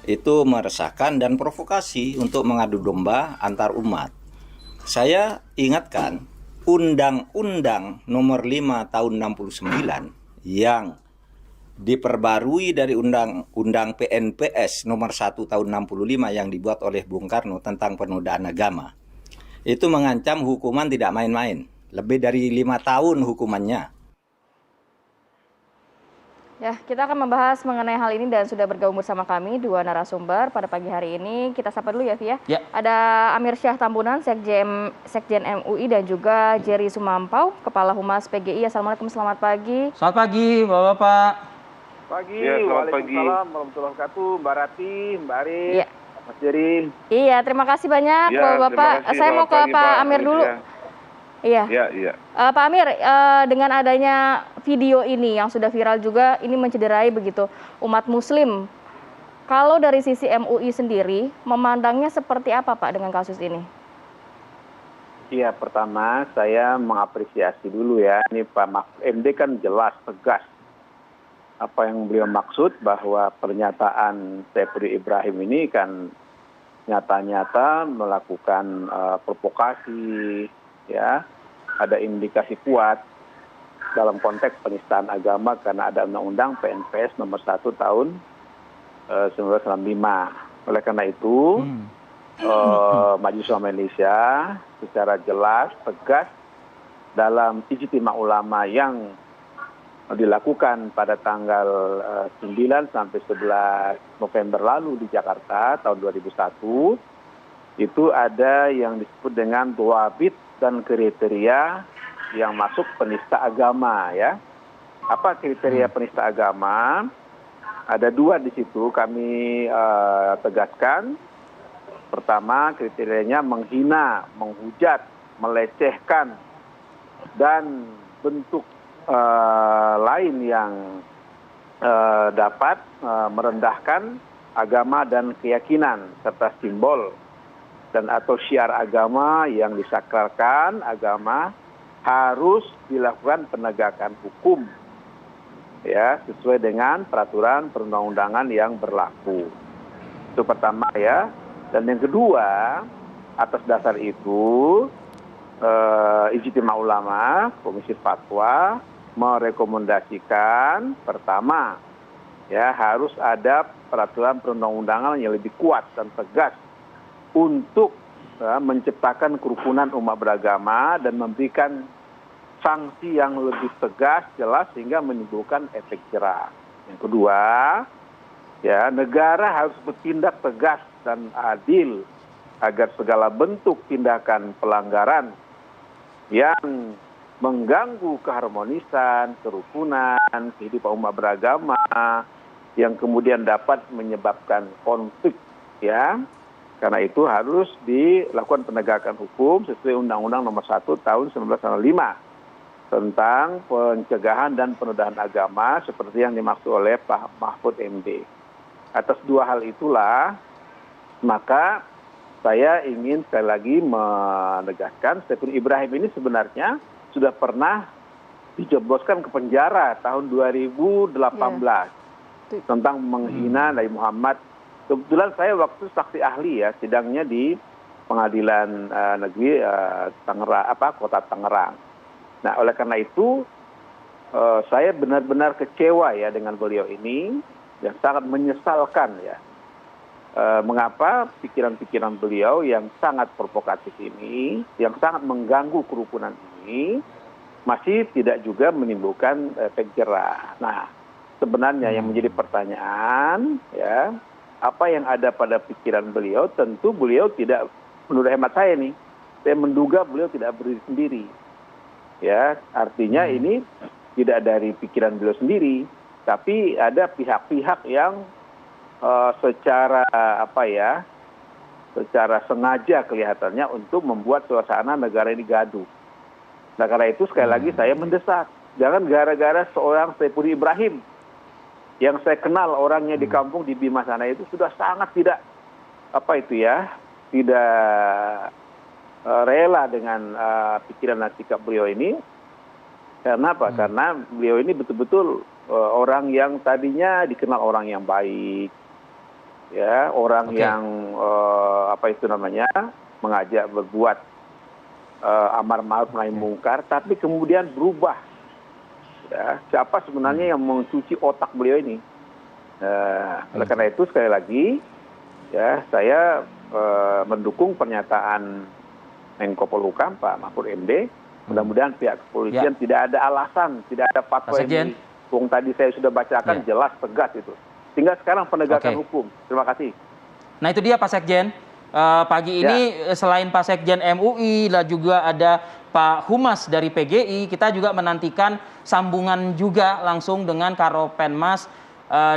itu meresahkan dan provokasi untuk mengadu domba antar umat. Saya ingatkan Undang-Undang Nomor 5 Tahun 69 yang diperbarui dari Undang-Undang PNPS Nomor 1 Tahun 65 yang dibuat oleh Bung Karno tentang penodaan agama. Itu mengancam hukuman tidak main-main, lebih dari 5 tahun hukumannya. Ya, kita akan membahas mengenai hal ini dan sudah bergabung bersama kami dua narasumber pada pagi hari ini. Kita sapa dulu ya, Via. Ya. Ada Amir Syah Tambunan, Sekjen MUI, dan juga Jerry Sumampau, Kepala Humas PGI. Assalamualaikum, selamat pagi. Selamat pagi, Bapak-bapak. Pagi, Ya, waalaikumsalam warahmatullahi wabarakatuh, Mbak Rati, Mbak Arif, Ya. Mas Jerry. Iya, terima kasih banyak, Ya, Bapak-Bapak. terima kasih. Saya mau Selamat ke pagi, Pak Pak Amir dulu. Alicia. Iya. Ya. Pak Amir, dengan adanya video ini yang sudah viral juga, ini mencederai begitu umat Muslim. Kalau dari sisi MUI sendiri, memandangnya seperti apa Pak dengan kasus ini? Iya, pertama saya mengapresiasi dulu ya, ini Pak Mahfud MD kan jelas, tegas. Apa yang beliau maksud bahwa pernyataan Saiful Ibrahim ini kan nyata-nyata melakukan provokasi, ya, ada indikasi kuat dalam konteks penistaan agama karena ada Undang-Undang PNPS Nomor 1 Tahun 1995. Oleh karena itu, Majelis Ulama Indonesia secara jelas, tegas dalam ijtima ulama yang dilakukan pada tanggal 9 sampai 11 November lalu di Jakarta tahun 2001, itu ada yang disebut dengan dhawabit dan kriteria yang masuk penista agama, ya. Apa kriteria penista agama? Ada dua di situ kami tegaskan. Pertama, kriterianya menghina, menghujat, melecehkan, dan bentuk lain yang dapat merendahkan agama dan keyakinan serta simbol dan atau syiar agama yang disakralkan agama harus dilakukan penegakan hukum, ya, sesuai dengan peraturan perundang-undangan yang berlaku. Itu pertama, ya. Dan yang kedua, atas dasar itu Ijtima Ulama Komisi Fatwa merekomendasikan pertama, ya, harus ada peraturan perundang-undangan yang lebih kuat dan tegas untuk menciptakan kerukunan umat beragama dan memberikan sanksi yang lebih tegas, jelas, sehingga menimbulkan efek jerah. Yang kedua, ya, negara harus bertindak tegas dan adil agar segala bentuk tindakan pelanggaran yang mengganggu keharmonisan, kerukunan, kehidupan umat beragama, yang kemudian dapat menyebabkan konflik, ya. Karena itu harus dilakukan penegakan hukum sesuai Undang-Undang Nomor 1 Tahun 1995 tentang pencegahan dan penodaan agama seperti yang dimaksud oleh Pak Mahfud MD. Atas dua hal itulah, maka saya ingin sekali lagi menegaskan Saiful Ibrahim ini sebenarnya sudah pernah dijebloskan ke penjara tahun 2018 tentang menghina Nabi Muhammad. Kebetulan saya waktu saksi ahli, ya, sidangnya di Pengadilan Negeri Kota Tangerang. Nah, oleh karena itu saya benar-benar kecewa, ya, dengan beliau ini, yang sangat menyesalkan, ya. Mengapa pikiran-pikiran beliau yang sangat provokatif ini, yang sangat mengganggu kerukunan ini, masih tidak juga menimbulkan efek jerah. Nah, sebenarnya yang menjadi pertanyaan, ya, apa yang ada pada pikiran beliau, tentu beliau tidak, menurut hemat saya nih, saya menduga beliau tidak berdiri sendiri. Ya, artinya ini tidak dari pikiran beliau sendiri, tapi ada pihak-pihak yang secara secara sengaja kelihatannya untuk membuat suasana negara ini gaduh. Nah, karena itu sekali lagi saya mendesak, jangan gara-gara seorang Saiful Ibrahim yang saya kenal orangnya di kampung di Bima sana itu sudah sangat tidak tidak rela dengan pikiran dan sikap beliau ini. Karena apa? Karena beliau ini betul-betul orang yang tadinya dikenal orang yang baik, ya orang Oke. yang apa itu namanya mengajak berbuat amar ma'ruf nahi mungkar, tapi kemudian berubah. Ya, siapa sebenarnya yang mencuci otak beliau ini? Oleh karena itu sekali lagi, ya saya mendukung pernyataan Menko Polhukam Pak Mahfud MD. Mudah-mudahan pihak kepolisian tidak ada alasan, tidak ada fatwa Pak Sekjen. yang tadi saya sudah bacakan jelas tegas itu. Sehingga sekarang penegakan hukum. Terima kasih. Nah itu dia Pak Sekjen. Pagi ini selain Pak Sekjen MUI, lah juga ada Pak Humas dari PGI, kita juga menantikan sambungan juga langsung dengan Karopenmas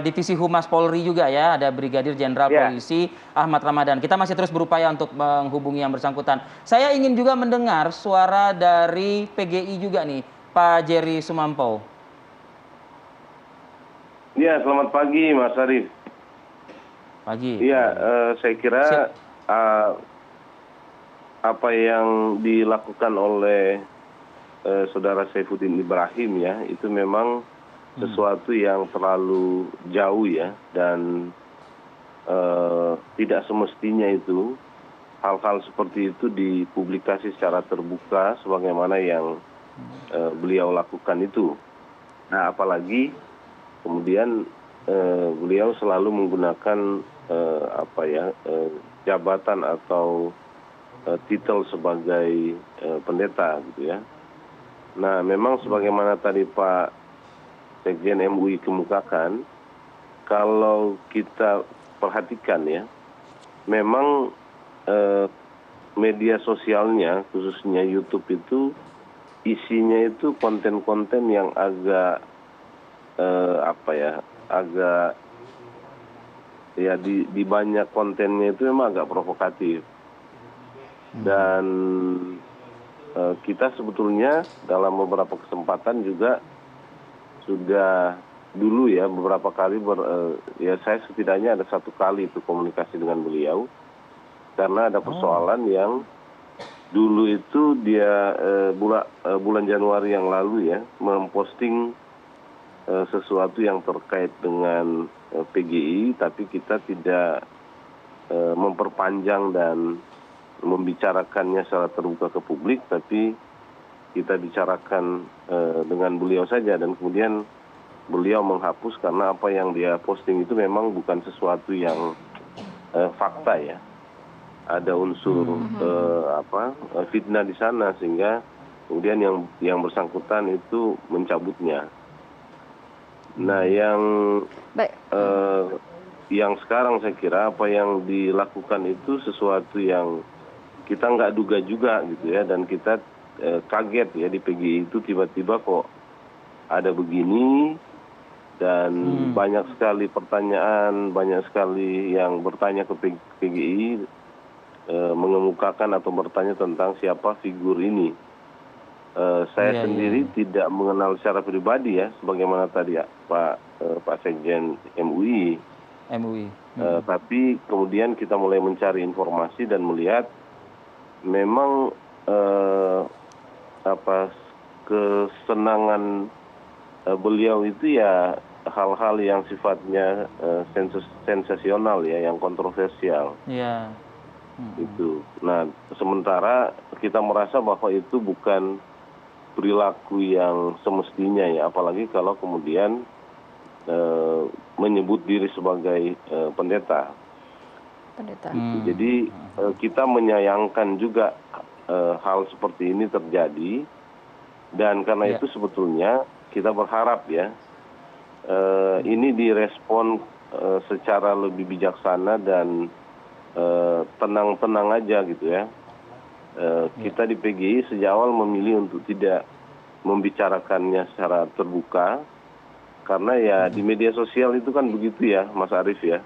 Divisi Humas Polri juga ya, ada Brigadir Jenderal Polisi Ahmad Ramadan. Kita masih terus berupaya untuk menghubungi yang bersangkutan. Saya ingin juga mendengar suara dari PGI juga nih, Pak Jerry Sumampo. Ya, selamat pagi Mas Arief. Pagi. Iya, saya kira apa yang dilakukan oleh Saudara Saifuddin Ibrahim ya, itu memang sesuatu yang terlalu jauh ya, dan tidak semestinya itu hal-hal seperti itu dipublikasi secara terbuka sebagaimana yang beliau lakukan itu. Nah, apalagi kemudian beliau selalu menggunakan jabatan atau titel sebagai pendeta gitu ya. Nah, memang sebagaimana tadi Pak Sekjen MUI kemukakan, kalau kita perhatikan ya, memang media sosialnya khususnya YouTube itu isinya itu konten-konten yang agak agak ya di banyak kontennya itu memang agak provokatif. Dan kita sebetulnya dalam beberapa kesempatan juga sudah dulu ya beberapa kali ya saya setidaknya ada 1 kali itu komunikasi dengan beliau, karena ada persoalan yang dulu itu dia bulan Januari yang lalu ya memposting sesuatu yang terkait dengan PGI, tapi kita tidak memperpanjang dan membicarakannya secara terbuka ke publik, tapi kita bicarakan dengan beliau saja, dan kemudian beliau menghapus karena apa yang dia posting itu memang bukan sesuatu yang fakta ya, ada unsur fitnah di sana, sehingga kemudian yang bersangkutan itu mencabutnya. Nah, yang sekarang saya kira apa yang dilakukan itu sesuatu yang kita nggak duga juga gitu ya, dan kita kaget ya di PGI itu tiba-tiba kok ada begini, dan banyak sekali pertanyaan, banyak sekali yang bertanya ke PGI mengemukakan atau bertanya tentang siapa figur ini. Saya sendiri tidak mengenal secara pribadi ya, sebagaimana tadi ya Pak Sekjen MUI. Tapi kemudian kita mulai mencari informasi dan melihat memang kesenangan beliau itu ya hal-hal yang sifatnya sensasional ya, yang kontroversial. Itu. Nah, sementara kita merasa bahwa itu bukan perilaku yang semestinya ya, apalagi kalau kemudian menyebut diri sebagai pendeta. Jadi kita menyayangkan juga hal seperti ini terjadi, dan karena itu sebetulnya kita berharap ya ini direspon secara lebih bijaksana dan tenang-tenang aja gitu ya. Kita di PGI sejak awal memilih untuk tidak membicarakannya secara terbuka, karena ya di media sosial itu kan begitu ya Mas Arief ya,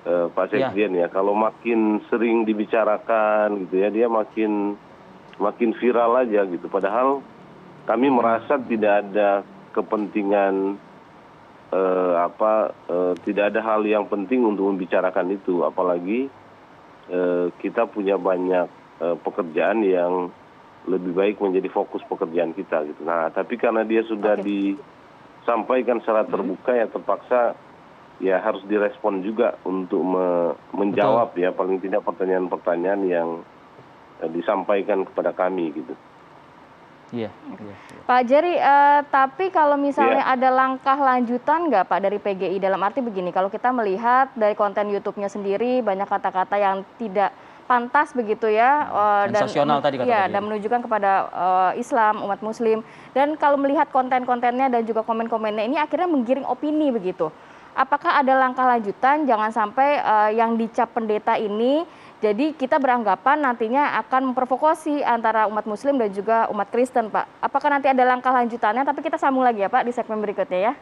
Pak Sekjen ya, kalau makin sering dibicarakan gitu ya, dia makin viral aja gitu. Padahal kami merasa tidak ada kepentingan tidak ada hal yang penting untuk membicarakan itu, apalagi kita punya banyak pekerjaan yang lebih baik menjadi fokus pekerjaan kita gitu. Nah, tapi karena dia sudah disampaikan secara terbuka ya terpaksa ya harus direspon juga untuk menjawab ya paling tidak pertanyaan-pertanyaan yang disampaikan kepada kami gitu. Iya. Pak Jerry, tapi kalau misalnya ada langkah lanjutan nggak Pak dari PGI? Dalam arti begini, kalau kita melihat dari konten YouTube-nya sendiri banyak kata-kata yang tidak pantas begitu ya, sensasional tadi kata ya, Pak dan menunjukkan kepada Islam, umat Muslim. Dan kalau melihat konten-kontennya dan juga komen-komennya ini akhirnya menggiring opini begitu. Apakah ada langkah lanjutan? Jangan sampai yang dicap pendeta ini jadi kita beranggapan nantinya akan memprovokasi antara umat Muslim dan juga umat Kristen, Pak. Apakah nanti ada langkah lanjutannya? Tapi kita sambung lagi ya, Pak, di segmen berikutnya ya.